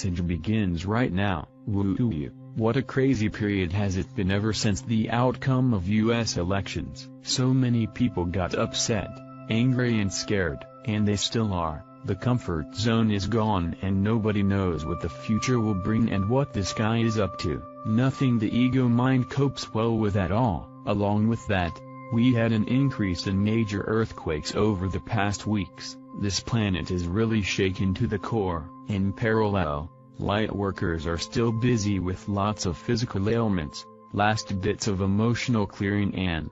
message begins right now. Woo! What a crazy period has it been ever since the outcome of US elections. So many people got upset, angry and scared, and they still are. The comfort zone is gone and nobody knows what the future will bring and what this guy is up to. Nothing the ego mind copes well with at all. Along with that, we had an increase in major earthquakes over the past weeks. This planet is really shaken to the core. In parallel, light workers are still busy with lots of physical ailments, last bits of emotional clearing, and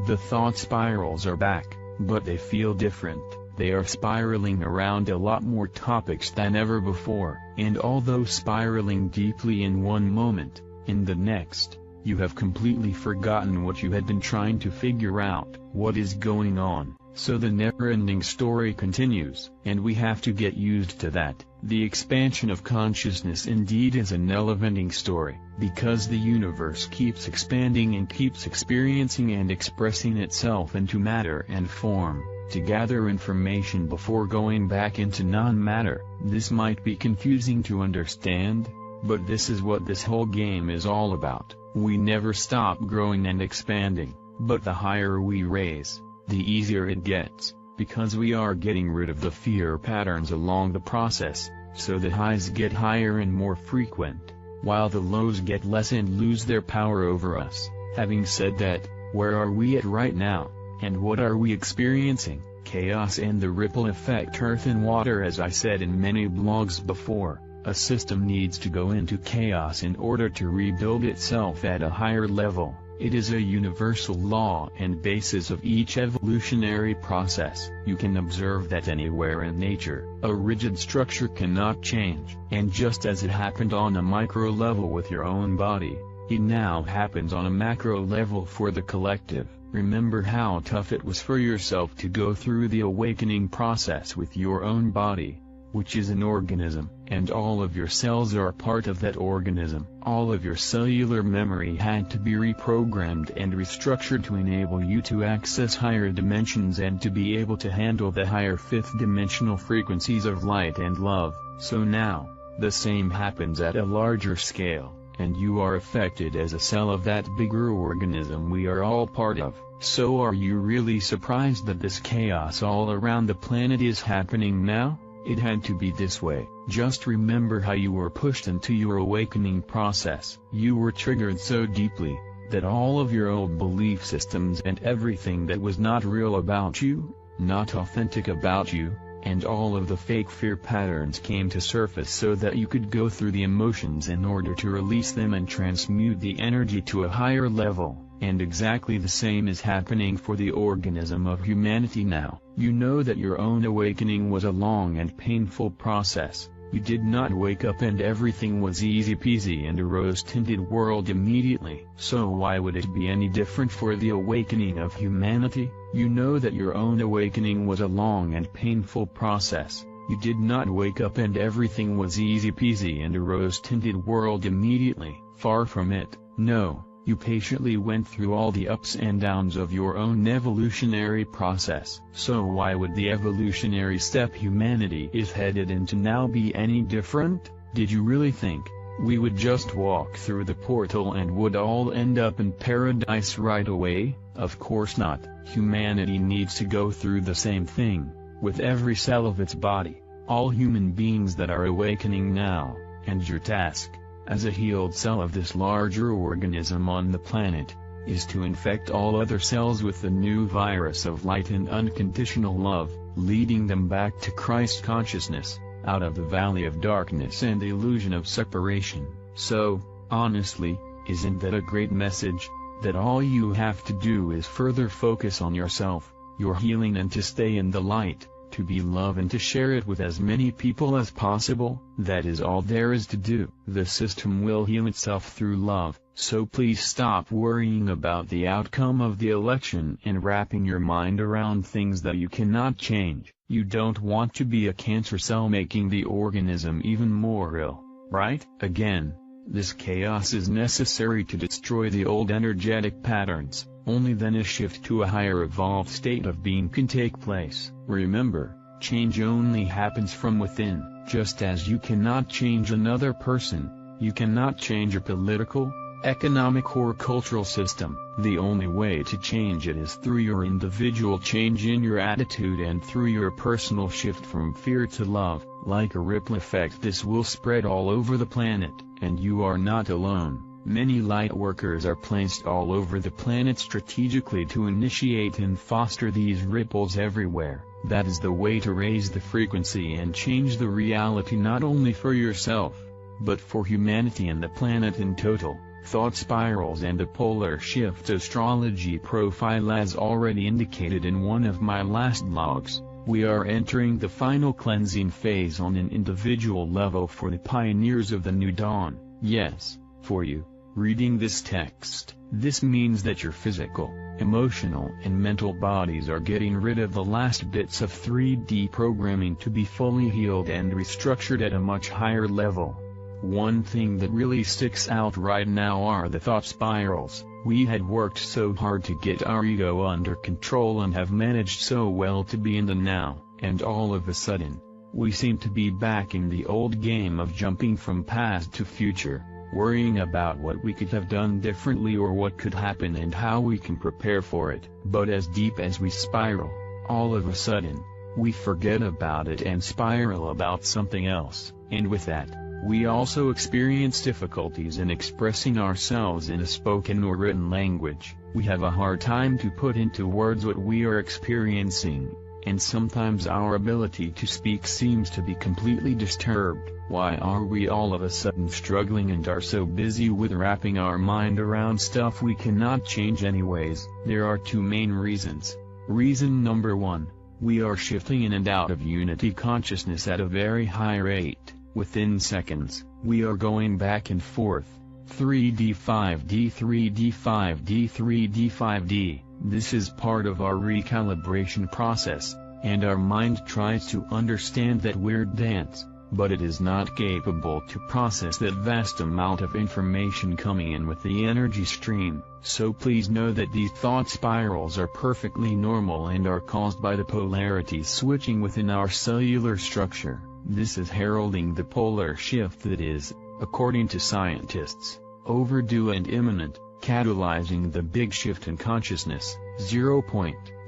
the thought spirals are back, but they feel different. They are spiraling around a lot more topics than ever before, and although spiraling deeply in one moment, in the next, you have completely forgotten what you had been trying to figure out. What is going on? So the never-ending story continues, and we have to get used to that. The expansion of consciousness indeed is a never-ending story, because the universe keeps expanding and keeps experiencing and expressing itself into matter and form, to gather information before going back into non-matter. This might be confusing to understand, but this is what this whole game is all about. We never stop growing and expanding, but the higher we raise, the easier it gets, because we are getting rid of the fear patterns along the process, so the highs get higher and more frequent, while the lows get less and lose their power over us. Having said that, where are we at right now, and what are we experiencing? Chaos and the ripple effect, earth and water. As I said in many blogs before, a system needs to go into chaos in order to rebuild itself at a higher level. It is a universal law and basis of each evolutionary process. You can observe that anywhere in nature, a rigid structure cannot change. And just as it happened on a micro level with your own body, it now happens on a macro level for the collective. Remember how tough it was for yourself to go through the awakening process with your own body, which is an organism, and all of your cells are part of that organism. All of your cellular memory had to be reprogrammed and restructured to enable you to access higher dimensions and to be able to handle the higher fifth dimensional frequencies of light and love. So now, the same happens at a larger scale, and you are affected as a cell of that bigger organism we are all part of. So are you really surprised that this chaos all around the planet is happening now? It had to be this way. Just remember how you were pushed into your awakening process. You were triggered so deeply, that all of your old belief systems and everything that was not real about you, not authentic about you, and all of the fake fear patterns came to surface so that you could go through the emotions in order to release them and transmute the energy to a higher level. And exactly the same is happening for the organism of humanity now. You know that your own awakening was a long and painful process. You did not wake up and everything was easy peasy and a rose-tinted world immediately. So why would it be any different for the awakening of humanity? You know that your own awakening was a long and painful process. You did not wake up and everything was easy peasy and a rose-tinted world immediately. Far from it. No. You patiently went through all the ups and downs of your own evolutionary process. So why would the evolutionary step humanity is headed into now be any different? Did you really think we would just walk through the portal and would all end up in paradise right away? Of course not. Humanity needs to go through the same thing, with every cell of its body, all human beings that are awakening now, and your task, as a healed cell of this larger organism on the planet, is to infect all other cells with the new virus of light and unconditional love, leading them back to Christ consciousness, out of the valley of darkness and the illusion of separation. So, honestly, isn't that a great message? That all you have to do is further focus on yourself, your healing, and to stay in the light, to be love and to share it with as many people as possible. That is all there is to do. The system will heal itself through love, so please stop worrying about the outcome of the election and wrapping your mind around things that you cannot change. You don't want to be a cancer cell making the organism even more ill, right? Again, this chaos is necessary to destroy the old energetic patterns. Only then a shift to a higher evolved state of being can take place. Remember, Change only happens from within. Just as you cannot change another person, you cannot change a political, economic or cultural system. The only way to change it is through your individual change in your attitude and through your personal shift from fear to love. Like a ripple effect, this will spread all over the planet, and you are not alone. Many light workers are placed all over the planet strategically to initiate and foster these ripples everywhere. That is the way to raise the frequency and change the reality not only for yourself, but for humanity and the planet in total. Thought spirals and the polar shift astrology profile. As already indicated in one of my last logs, we are entering the final cleansing phase on an individual level for the pioneers of the new dawn. Yes, for you, reading this text, this means that your physical, emotional and mental bodies are getting rid of the last bits of 3D programming to be fully healed and restructured at a much higher level. One thing that really sticks out right now are the thought spirals. We had worked so hard to get our ego under control and have managed so well to be in the now, and all of a sudden, we seem to be back in the old game of jumping from past to future, worrying about what we could have done differently or what could happen and how we can prepare for it. But as deep as we spiral, all of a sudden, we forget about it and spiral about something else, and with that, we also experience difficulties in expressing ourselves in a spoken or written language. We have a hard time to put into words what we are experiencing, and sometimes our ability to speak seems to be completely disturbed. Why are we all of a sudden struggling and are so busy with wrapping our mind around stuff we cannot change anyways? There are two main reasons. Reason number one, we are shifting in and out of unity consciousness at a very high rate. Within seconds, we are going back and forth, 3D 5D 3D 5D 3D 5D. This is part of our recalibration process, and our mind tries to understand that weird dance, but it is not capable to process that vast amount of information coming in with the energy stream. So please know that these thought spirals are perfectly normal and are caused by the polarity switching within our cellular structure. This is heralding the polar shift that is, according to scientists, overdue and imminent, catalyzing the big shift in consciousness. 0.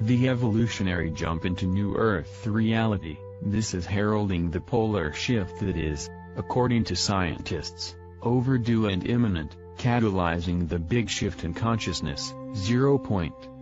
The evolutionary jump into new Earth reality. This is heralding the polar shift that is, according to scientists, overdue and imminent, catalyzing the big shift in consciousness. 0.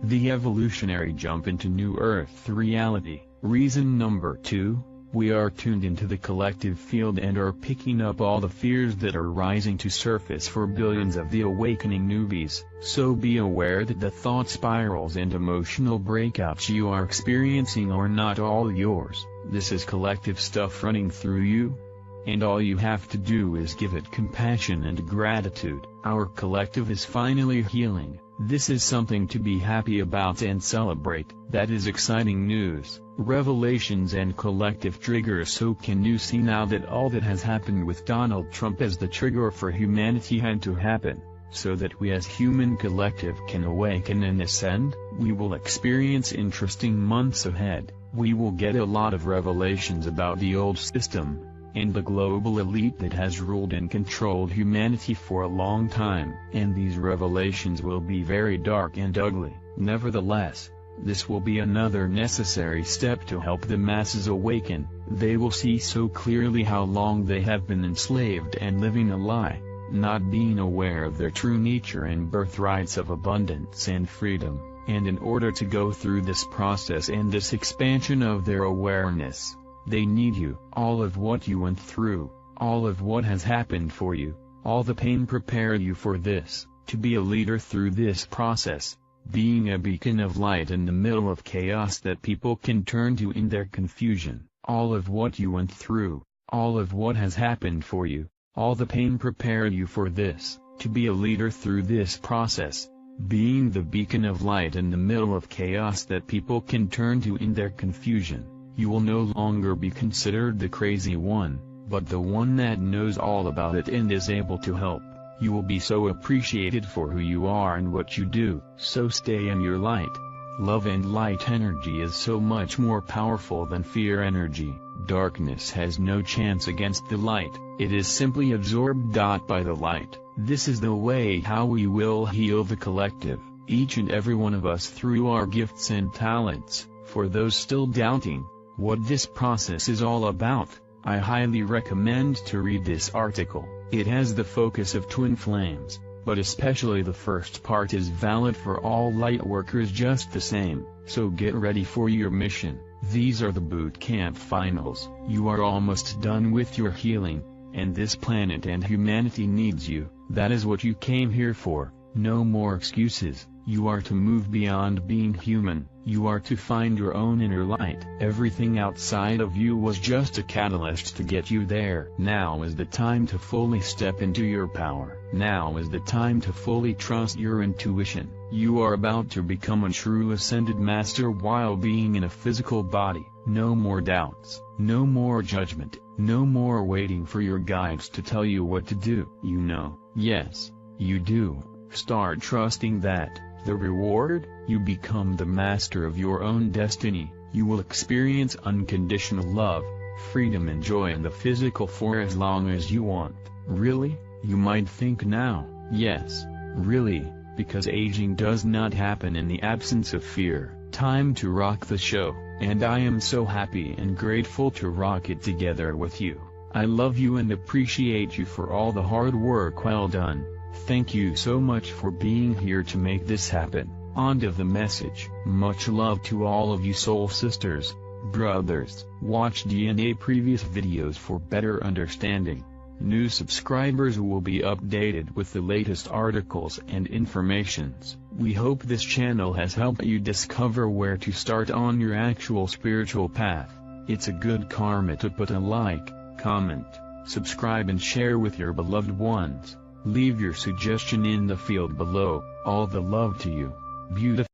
The evolutionary jump into new Earth reality. Reason number 2. We are tuned into the collective field and are picking up all the fears that are rising to surface for billions of the awakening newbies. So be aware that the thought spirals and emotional breakouts you are experiencing are not all yours. This is collective stuff running through you, and all you have to do is give it compassion and gratitude. Our collective is finally healing. This is something to be happy about and celebrate. That is exciting news. Revelations and collective triggers. So can you see now that all that has happened with Donald Trump as the trigger for humanity had to happen, so that we as human collective can awaken and ascend? We will experience interesting months ahead. We will get a lot of revelations about the old system, and the global elite that has ruled and controlled humanity for a long time. And these revelations will be very dark and ugly. Nevertheless, this will be another necessary step to help the masses awaken. They will see so clearly how long they have been enslaved and living a lie, not being aware of their true nature and birthrights of abundance and freedom. And in order to go through this process and this expansion of their awareness, they need you. All of what you went through, all of what has happened for you, all the pain prepare you for this, to be a leader through this process, being a beacon of light in the middle of chaos that people can turn to in their confusion. All of what you went through, all of what has happened for you, all the pain prepare you for this, to be a leader through this process, being the beacon of light in the middle of chaos that people can turn to in their confusion. You will no longer be considered the crazy one, but the one that knows all about it and is able to help. You will be so appreciated for who you are and what you do. So stay in your light. Love and light energy is so much more powerful than fear energy. Darkness has no chance against the light, it is simply absorbed by the light. This is the way how we will heal the collective, each and every one of us through our gifts and talents. For those still doubting what this process is all about, I highly recommend to read this article. It has the focus of twin flames, but especially the first part is valid for all light workers just the same. So get ready for your mission. These are the boot camp finals. You are almost done with your healing, and this planet and humanity needs you. That is what you came here for. No more excuses. You are to move beyond being human. You are to find your own inner light. Everything outside of you was just a catalyst to get you there. Now is the time to fully step into your power. Now is the time to fully trust your intuition. You are about to become a true ascended master while being in a physical body. No more doubts. No more judgment. No more waiting for your guides to tell you what to do. You know. Yes, you do. Start trusting that. The reward? You become the master of your own destiny. You will experience unconditional love, freedom and joy in the physical for as long as you want. Really? You might think now. Yes, really, because aging does not happen in the absence of fear. Time to rock the show, and I am so happy and grateful to rock it together with you. I love you and appreciate you for all the hard work well done. Thank you so much for being here to make this happen. On to the message. Much love to all of you soul sisters, brothers. Watch DNA previous videos for better understanding. New subscribers will be updated with the latest articles and informations. We hope this channel has helped you discover where to start on your actual spiritual path. It's a good karma to put a like, comment, subscribe and share with your beloved ones. Leave your suggestion in the field below. All the love to you. Beautiful.